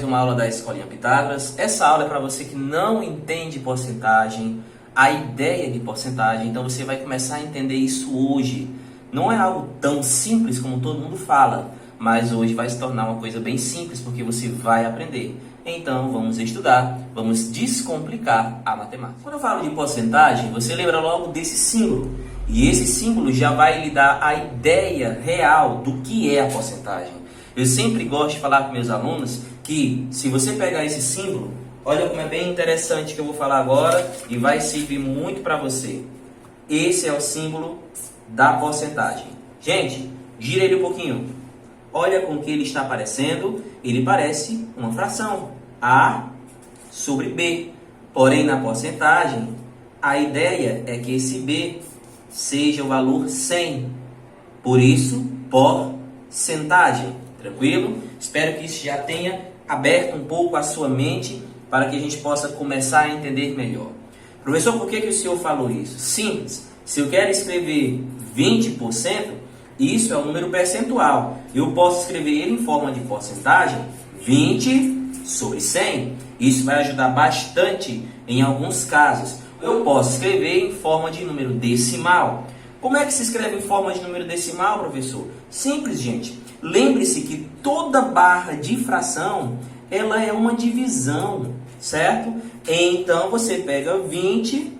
mais uma aula da Escolinha Pitágoras. Essa aula é para você que não entende porcentagem, a ideia de porcentagem. Então você vai começar a entender isso hoje. Não é algo tão simples como todo mundo fala, mas hoje vai se tornar uma coisa bem simples porque você vai aprender. Então vamos estudar, vamos descomplicar a matemática. Quando eu falo de porcentagem, você lembra logo desse símbolo. E esse símbolo já vai lhe dar a ideia real do que é a porcentagem. Eu sempre gosto de falar com meus alunos que se você pegar esse símbolo, olha como é bem interessante que eu vou falar agora e vai servir muito para você. Esse é o símbolo da porcentagem. Gente, gira ele um pouquinho. Olha com o que ele está parecendo. Ele parece uma fração. A sobre B. Porém, na porcentagem, a ideia é que esse B seja o valor 100. Por isso, porcentagem. Tranquilo? Espero que isso já tenha aberto um pouco a sua mente para que a gente possa começar a entender melhor. Professor, por que o senhor falou isso? Simples. Se eu quero escrever 20%, isso é um número percentual. Eu posso escrever ele em forma de porcentagem, 20 sobre 100. Isso vai ajudar bastante em alguns casos. Eu posso escrever em forma de número decimal. Como é que se escreve em forma de número decimal, professor? Simples, gente. Lembre-se que toda barra de fração, ela é uma divisão, certo? Então, você pega 20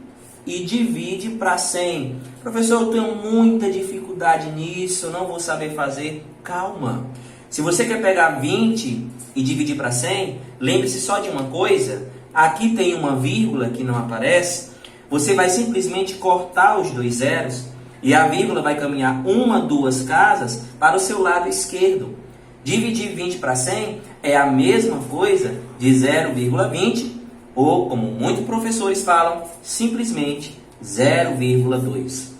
e divide para 100. Professor, eu tenho muita dificuldade nisso, não vou saber fazer. Calma. Se você quer pegar 20 e dividir para 100, lembre-se só de uma coisa. Aqui tem uma vírgula que não aparece. Você vai simplesmente cortar os dois zeros e a vírgula vai caminhar uma, duas casas para o seu lado esquerdo. Dividir 20 para 100 é a mesma coisa de 0,20 ou, como muitos professores falam, simplesmente 0,2.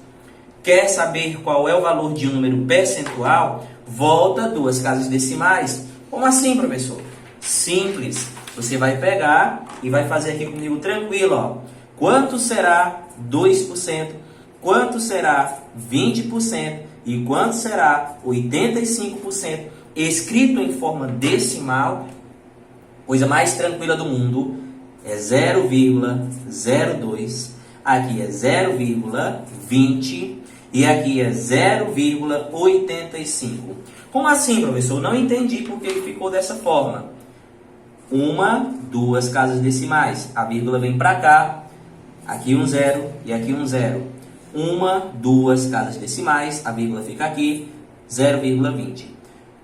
Quer saber qual é o valor de um número percentual? Volta duas casas decimais. Como assim, professor? Simples. Você vai pegar e vai fazer aqui comigo tranquilo, ó. Quanto será 2%? Quanto será 20%? E quanto será 85%? Escrito em forma decimal, coisa mais tranquila do mundo, é 0,02. Aqui é 0,20 e aqui é 0,85. Como assim, professor? Não entendi porque ele ficou dessa forma. Uma, duas casas decimais. A vírgula vem para cá. Aqui um zero e aqui um zero. Uma, duas casas decimais. A vírgula fica aqui. 0,20.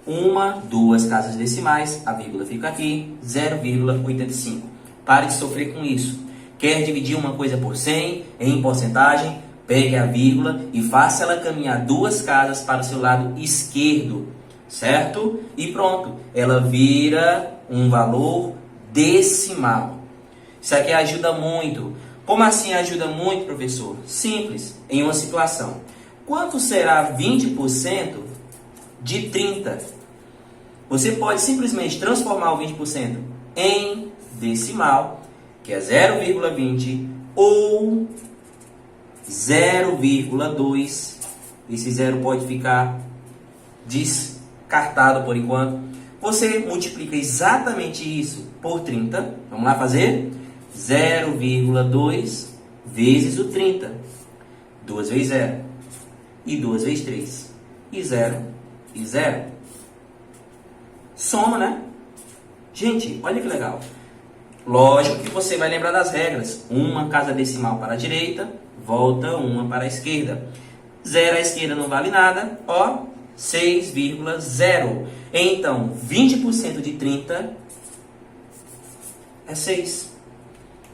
Uma, duas casas decimais. A vírgula fica aqui. 0,85. Pare de sofrer com isso. Quer dividir uma coisa por 100 em porcentagem? Pegue a vírgula e faça ela caminhar duas casas para o seu lado esquerdo, certo? E pronto, ela vira um valor decimal. Isso aqui ajuda muito. Como assim ajuda muito, professor? Simples, em uma situação. Quanto será 20% de 30? Você pode simplesmente transformar o 20% em decimal, que é 0,20 ou 0,2. Esse zero pode ficar descartado por enquanto. Você multiplica exatamente isso por 30. Vamos lá fazer? 0,2 vezes o 30. 2 vezes 0. E 2 vezes 3. E 0. E 0. Soma, né? Gente, olha que legal. Lógico que você vai lembrar das regras. Uma casa decimal para a direita, volta uma para a esquerda. 0 à esquerda não vale nada. Ó, 6,0. Então, 20% de 30 é 6.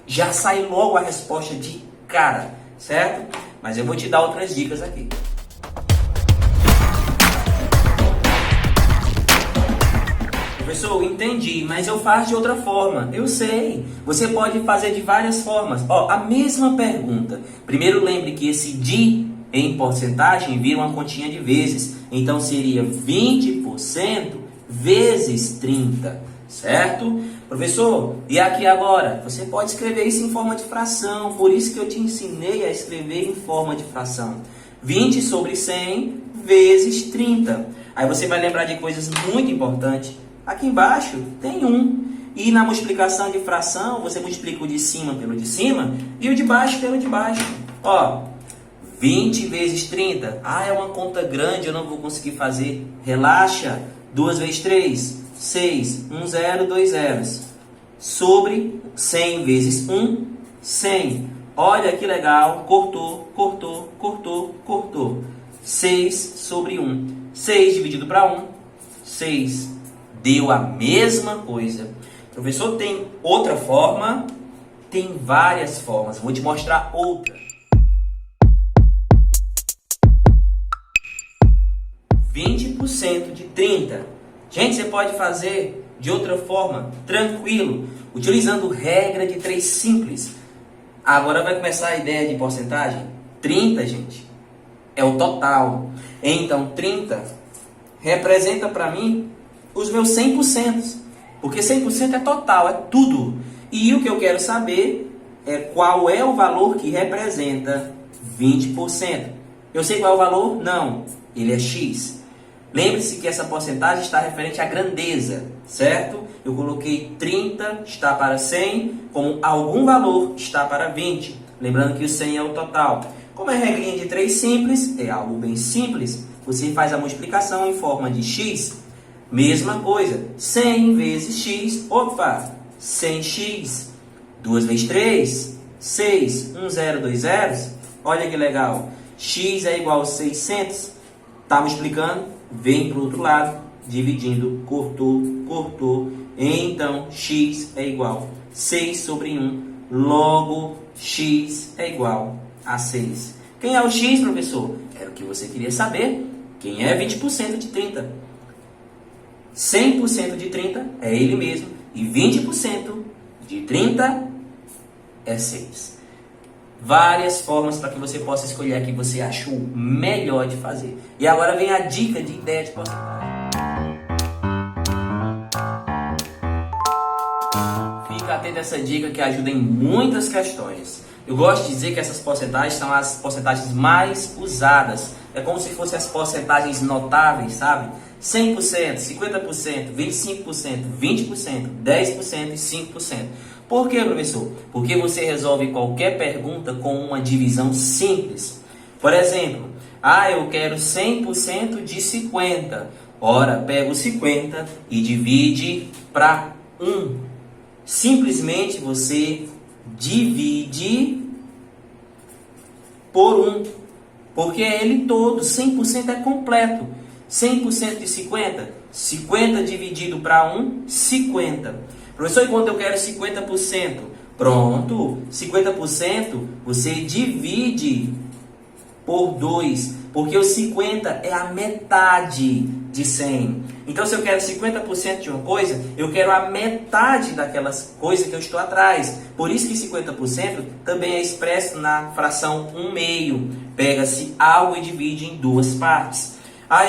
Já sai logo a resposta de cara, certo? Mas eu vou te dar outras dicas aqui. Professor, entendi, mas eu faço de outra forma. Eu sei. Você pode fazer de várias formas. Ó, a mesma pergunta. Primeiro lembre que esse de em porcentagem vira uma continha de vezes. Então seria 20% vezes 30, certo? Professor, e aqui agora? Você pode escrever isso em forma de fração. Por isso que eu te ensinei a escrever em forma de fração. 20 sobre 100 vezes 30. Aí você vai lembrar de coisas muito importantes. Aqui embaixo tem 1. E na multiplicação de fração, você multiplica o de cima pelo de cima e o de baixo pelo de baixo. Ó, 20 vezes 30. Ah, é uma conta grande, eu não vou conseguir fazer. Relaxa. 2 vezes 3, 6. 1 zero, 2 zeros. Sobre 100 vezes 1, 100. Olha que legal. Cortou, cortou, cortou, cortou. 6 sobre 1. 6 dividido para 1, 6. Deu a mesma coisa. Professor, tem outra forma? Tem várias formas. Vou te mostrar outra. 20% de 30. Gente, você pode fazer de outra forma, tranquilo, utilizando regra de 3 simples. Agora vai começar a ideia de porcentagem. 30, gente, é o total. Então, 30 representa para mim os meus 100%. Porque 100% é total, é tudo. E o que eu quero saber é qual é o valor que representa 20%. Eu sei qual é o valor? Não, ele é X. Lembre-se que essa porcentagem está referente à grandeza, certo? Eu coloquei 30 está para 100, como algum valor está para 20. Lembrando que o 100 é o total. Como é regrinha de 3 simples, é algo bem simples. Você faz a multiplicação em forma de X. Mesma coisa, 100 vezes X, opa, 100x. 2 vezes 3, 6, 1 zero, 2 zeros. Olha que legal, X é igual a 600. Tá multiplicando? Vem para o outro lado, dividindo, cortou, cortou. Então, X é igual a 6 sobre 1. Logo, X é igual a 6. Quem é o X, professor? Era o que você queria saber. Quem é 20% de 30? 100% de 30 é ele mesmo. E 20% de 30 é 6. Várias formas para que você possa escolher a que você achou melhor de fazer. E agora vem a dica de ideia de porcentagem. Fica atento a essa dica que ajuda em muitas questões. Eu gosto de dizer que essas porcentagens são as porcentagens mais usadas. É como se fossem as porcentagens notáveis, sabe? 100%, 50%, 25%, 20%, 10% e 5%. Por quê, professor? Porque você resolve qualquer pergunta com uma divisão simples. Por exemplo, eu quero 100% de 50. Ora, pega o 50 e divide para 1. Simplesmente você divide por 1. Porque é ele todo, 100% é completo. 100% de 50, 50 dividido para 1, 50. Professor, e quando eu quero 50%? Pronto, 50% você divide por 2, porque o 50 é a metade de 100. Então, se eu quero 50% de uma coisa, eu quero a metade daquelas coisas que eu estou atrás. Por isso que 50% também é expresso na fração 1/2. Pega-se algo e divide em 2 partes.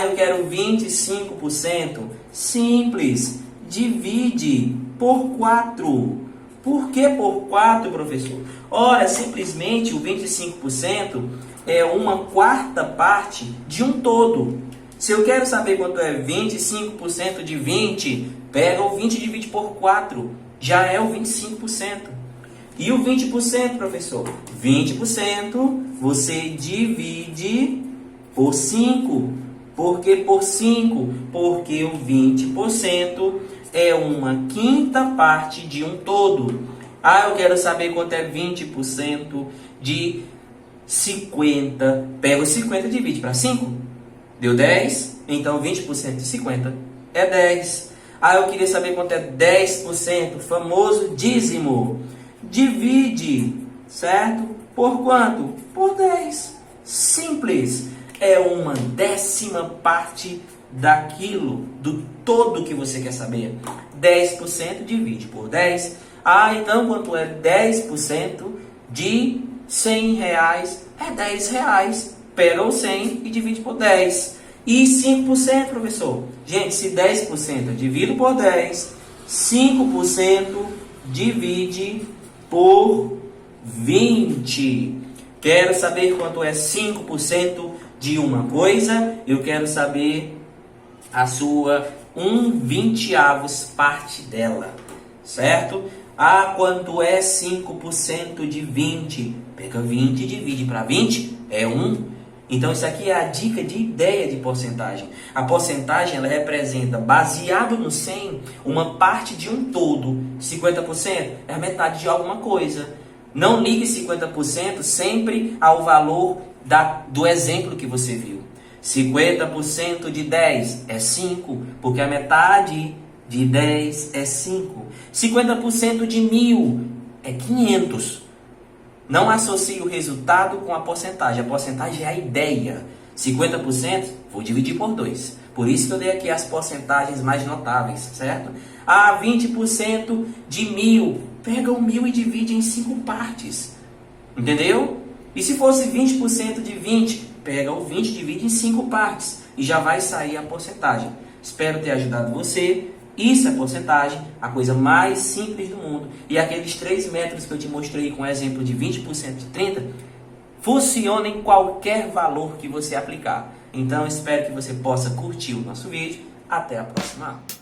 Eu quero 25%. Simples. Divide por 4. Por que por 4, professor? Ora, simplesmente o 25% é uma quarta parte de um todo. Se eu quero saber quanto é 25% de 20, pega o 20 e divide por 4. Já é o 25%. E o 20%, professor? 20% você divide por 5. Por que por 5? Porque o 20% é uma quinta parte de um todo. Eu quero saber quanto é 20% de 50. Pega o 50 e divide para 5. Deu 10. Então 20% de 50 é 10. Eu queria saber quanto é 10%, o famoso dízimo. Divide, certo? Por quanto? Por 10. Simples. É uma 10ª parte daquilo, do todo que você quer saber. 10% divide por 10. Então quanto é 10% de 100 reais? É 10 reais. Pega o 100 e divide por 10. E 5%, professor? Gente, se 10% eu divido por 10, 5% divide por 20. Quero saber quanto é 5% de uma coisa, eu quero saber a sua 1/20 parte dela. certo? Ah, quanto é 5% de 20? Pega 20 e divide para 20, é 1. Então isso aqui é a dica de ideia de porcentagem. A porcentagem ela representa, baseado no 100, uma parte de um todo. 50% é a metade de alguma coisa. Não ligue 50% sempre ao valor do exemplo que você viu. 50% de 10 é 5, porque a metade de 10 é 5. 50% de 1000 é 500. Não associe o resultado com a porcentagem. A porcentagem é a ideia. 50% vou dividir por 2. Por isso que eu dei aqui as porcentagens mais notáveis, certo? Ah, 20% de 1000. Pega o 1000 e divide em 5 partes. Entendeu? E se fosse 20% de 20, pega o 20 e divide em 5 partes. E já vai sair a porcentagem. Espero ter ajudado você. Isso é porcentagem, a coisa mais simples do mundo. E aqueles 3 métodos que eu te mostrei com o exemplo de 20% de 30, funciona em qualquer valor que você aplicar. Então, espero que você possa curtir o nosso vídeo. Até a próxima aula.